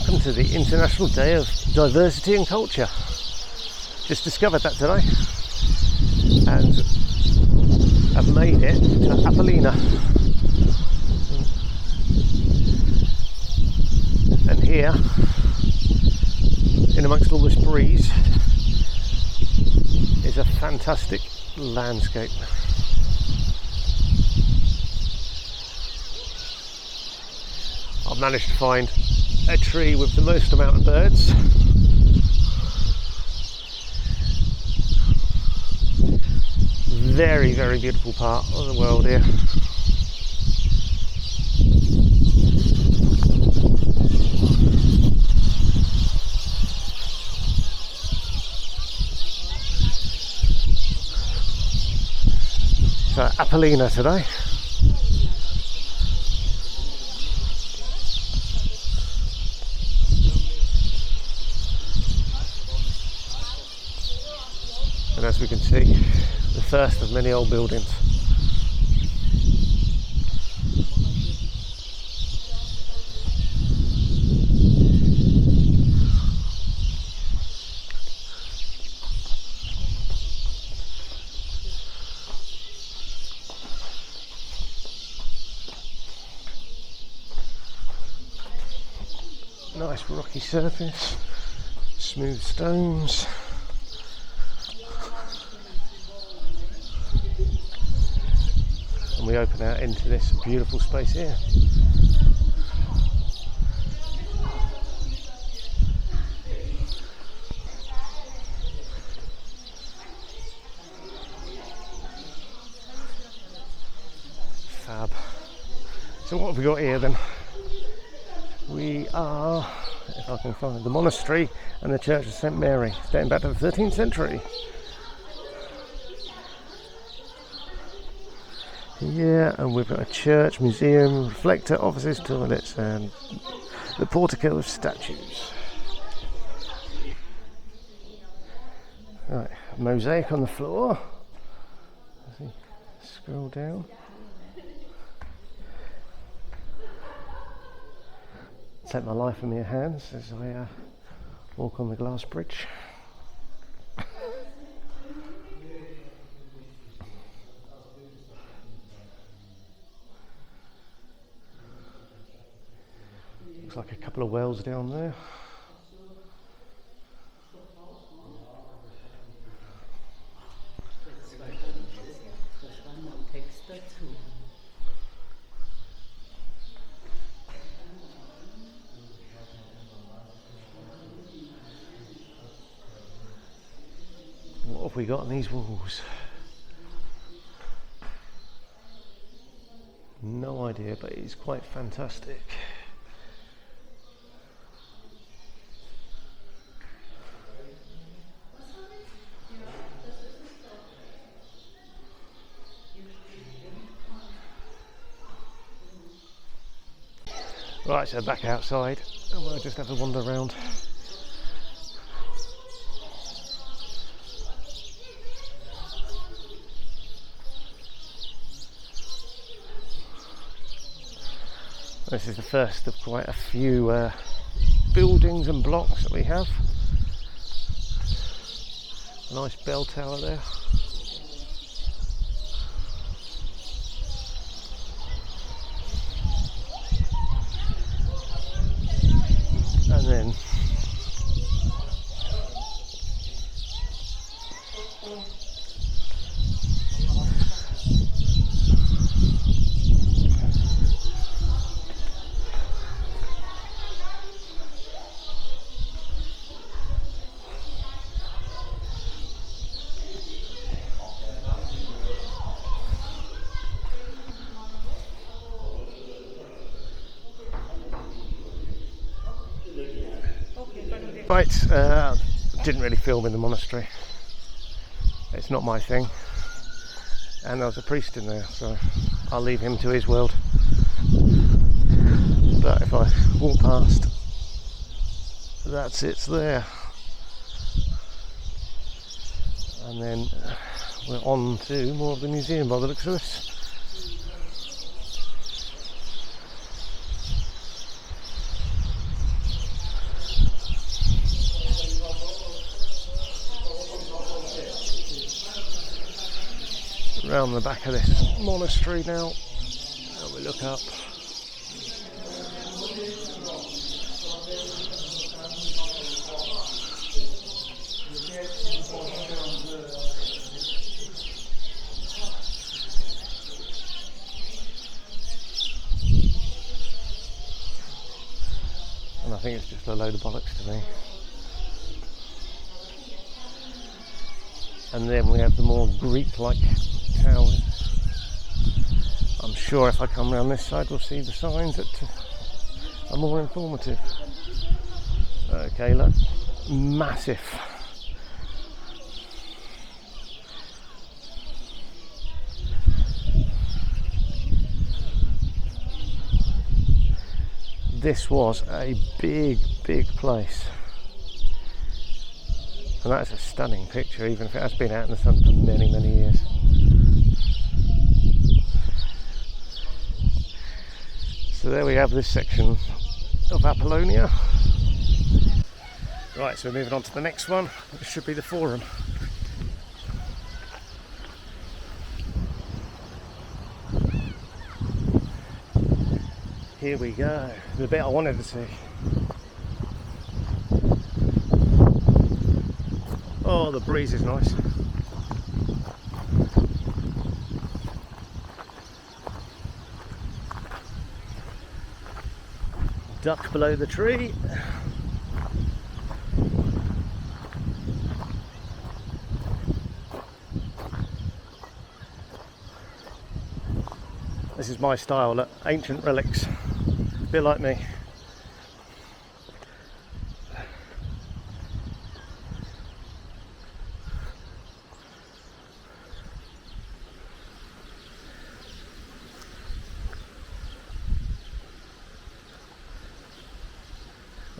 welcome to the International Day of Diversity and Culture. Just discovered that today and I've made it to Appollonia. And here, in amongst all this breeze, is a fantastic landscape. I've managed to find a tree with the most amount of birds. Very, very beautiful part of the world here. So Appollonia today. And as we can see, the first of many old buildings. Nice rocky surface, smooth stones. And we open out into this beautiful space here. Fab. So what have we got here then? We are, if I can find, the monastery and the church of St Mary, dating back to the 13th century. Yeah, and we've got a church, museum, reflector, offices, toilets, and the portico of statues. Right, mosaic on the floor. Scroll down. Take my life in my hands as I walk on the glass bridge. Looks like a couple of wells down there. What have we got on these walls? No idea, but it's quite fantastic. Right, so back outside and we'll just have a wander around. This is the first of quite a few buildings and blocks that we have. A nice bell tower there. And then right, didn't really film in the monastery. It's not my thing. And there was a priest in there, so I'll leave him to his world. But if I walk past, that's it's there. And then we're on to more of the museum by the looks of this. Round the back of this monastery now, and we look up. And I think it's just a load of bollocks to me. And then we have the more Greek-like towers. I'm sure if I come around this side we'll see the signs that are more informative. Okay, look, massive. This was a big place. And that's a stunning picture, even if it has been out in the sun for many years. So there we have this section of Appollonia. Right, so we're moving on to the next one. This should be the Forum. Here we go, the bit I wanted to see. Oh, the breeze is nice. Duck below the tree. This is my style, look, ancient relics, a bit like me.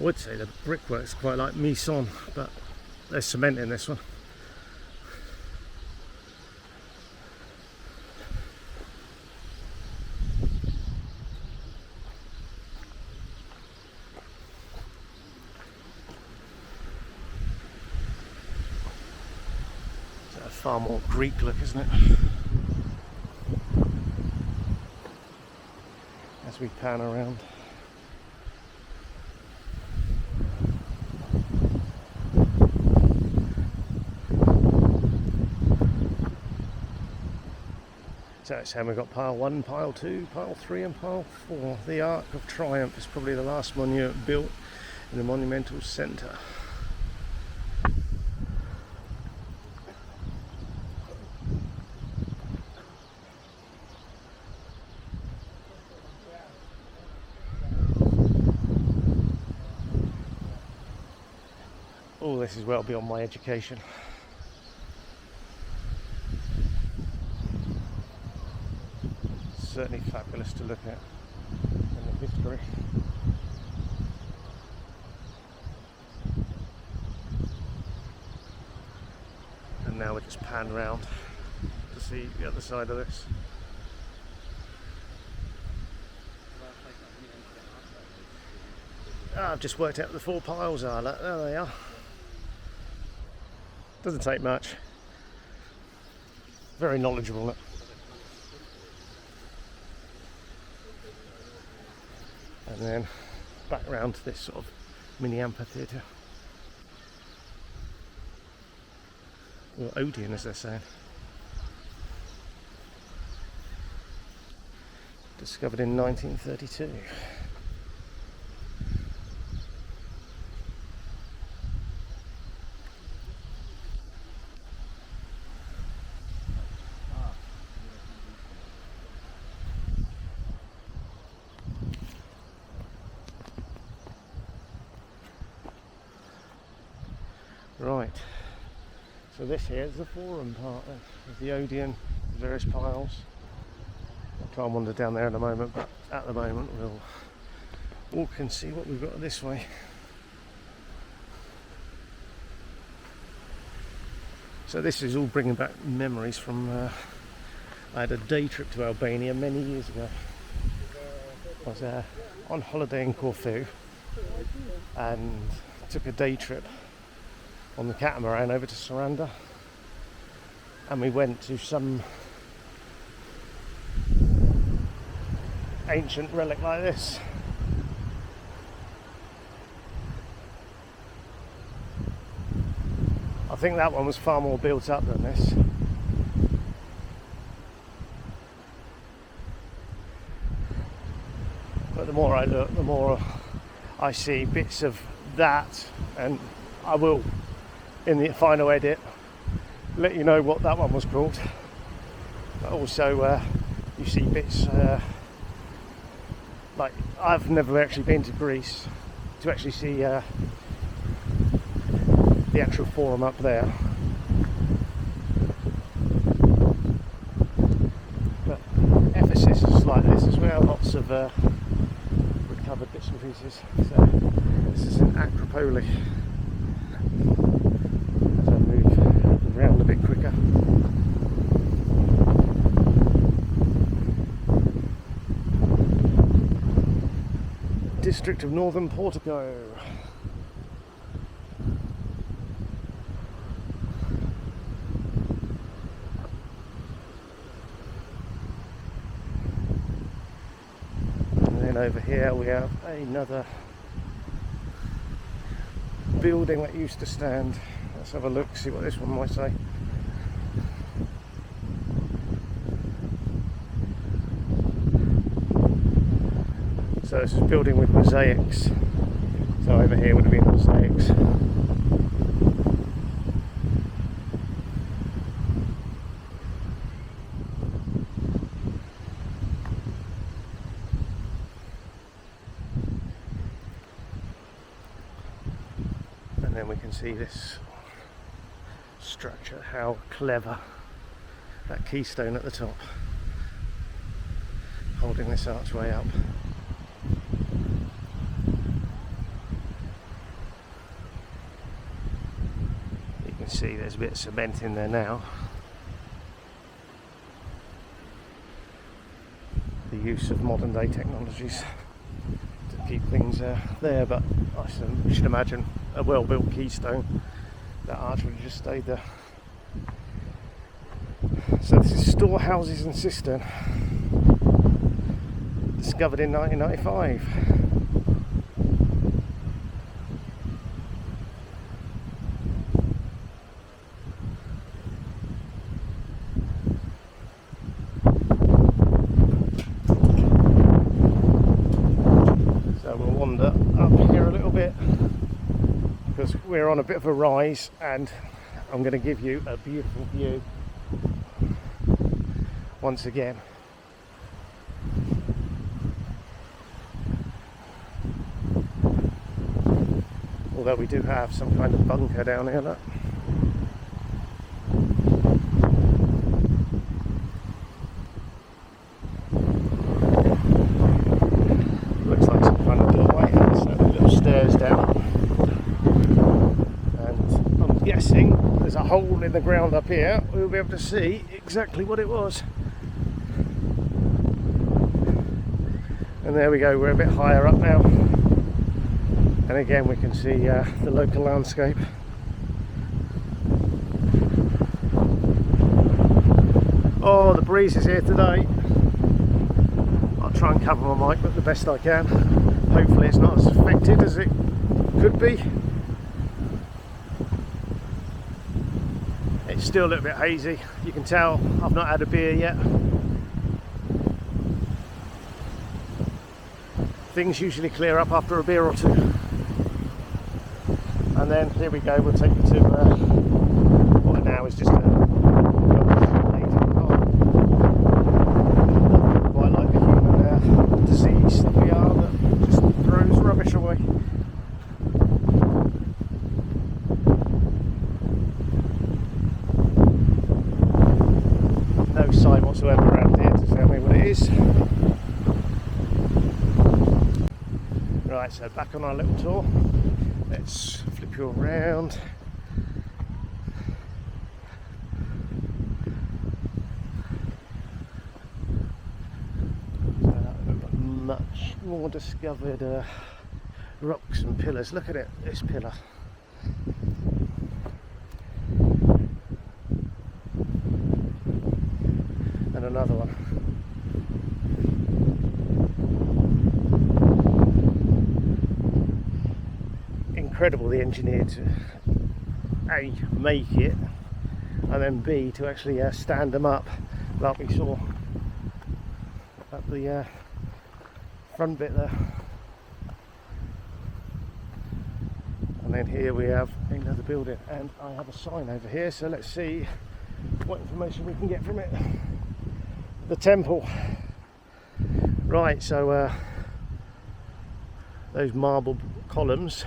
I would say the brickwork's quite like Mission, but there's cement in this one. It's a far more Greek look, isn't it? As we pan around. So it's saying we've got pile 1, pile 2, pile 3 and pile 4. The Arc of Triumph is probably the last monument built in the monumental centre. All this is well beyond my education. Certainly fabulous to look at in the history. And now we're just pan round to see the other side of this. I've just worked out what the 4 piles are. Look, there they are. Doesn't take much. Very knowledgeable. Look. And then back round to this sort of mini amphitheatre, or Odeon as they're saying. Discovered in 1932. Right, so this here is the Forum part of the Odeon, various piles. I'll try and wander down there in a moment, but at the moment we'll walk and see what we've got this way. So this is all bringing back memories from, I had a day trip to Albania many years ago. I was on holiday in Corfu and took a day trip on the catamaran over to Saranda, and we went to some ancient relic like this. I think that one was far more built up than this. But the more I look, the more I see bits of that, and I will, in the final edit, let you know what that one was called. But also you see bits like, I've never actually been to Greece to actually see the actual forum up there, but Ephesus is like this as well, lots of recovered bits and pieces. So this is an acropolis. As I move around a bit quicker. District of Northern Portico. And then over here we have another building that used to stand. Let's have a look, see what this one might say. So this is a building with mosaics. So over here would have been mosaics. And then we can see this structure, how clever, that keystone at the top, holding this archway up. See, there's a bit of cement in there now. The use of modern day technologies to keep things there, but I should imagine a well built keystone, that arch would have just stayed there. So this is storehouses and cistern, discovered in 1995. Because we're on a bit of a rise, and I'm going to give you a beautiful view once again. Although we do have some kind of bunker down here, look. Looks like some kind of doorway, so little stairs down. Guessing there's a hole in the ground up here, we'll be able to see exactly what it was. And there we go, we're a bit higher up now, and again we can see the local landscape. Oh, the breeze is here today. I'll try and cover my mic but the best I can. Hopefully it's not as affected as it could be. It's still a little bit hazy. You can tell I've not had a beer yet. Things usually clear up after a beer or two. And then here we go, we'll take you to what now is just a quite like the human disease that we are, that just throws rubbish away. No sign whatsoever around here to tell me what it is. Right, so back on our little tour. Let's flip you around. Much more discovered rocks and pillars. Look at it, this pillar. And another one. incredible the engineer to A, make it, and then B, to actually stand them up like we saw at the front bit there. And then here we have another building, and I have a sign over here, so let's see what information we can get from it. The temple. Right, so those marble columns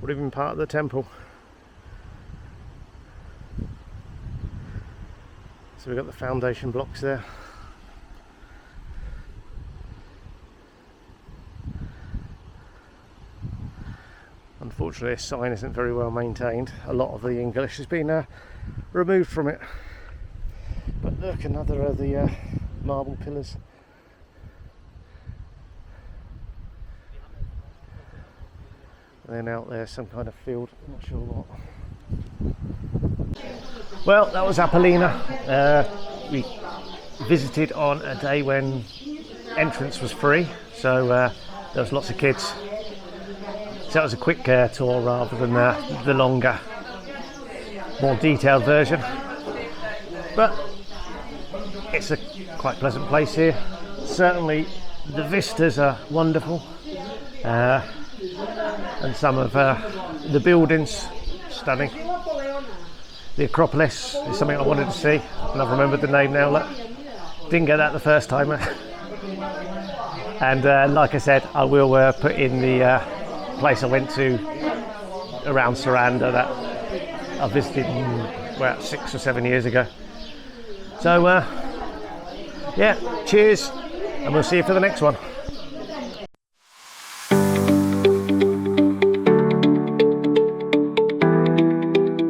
would have been part of the temple. So we've got the foundation blocks there. Unfortunately, this sign isn't very well maintained. A lot of the English has been removed from it. But look, another of the marble pillars. And then out there, some kind of field, I'm not sure what. Well, that was Appollonia. We visited on a day when entrance was free, so there was lots of kids. So that was a quick tour rather than the longer, more detailed version. But it's a quite pleasant place here. Certainly the vistas are wonderful, and some of the buildings stunning. The acropolis is something I wanted to see, and I've remembered the name now. Look, didn't get that the first time. And like I said, I will put in the place I went to around Saranda that I visited about 6 or 7 years ago. So yeah, cheers, and we'll see you for the next one.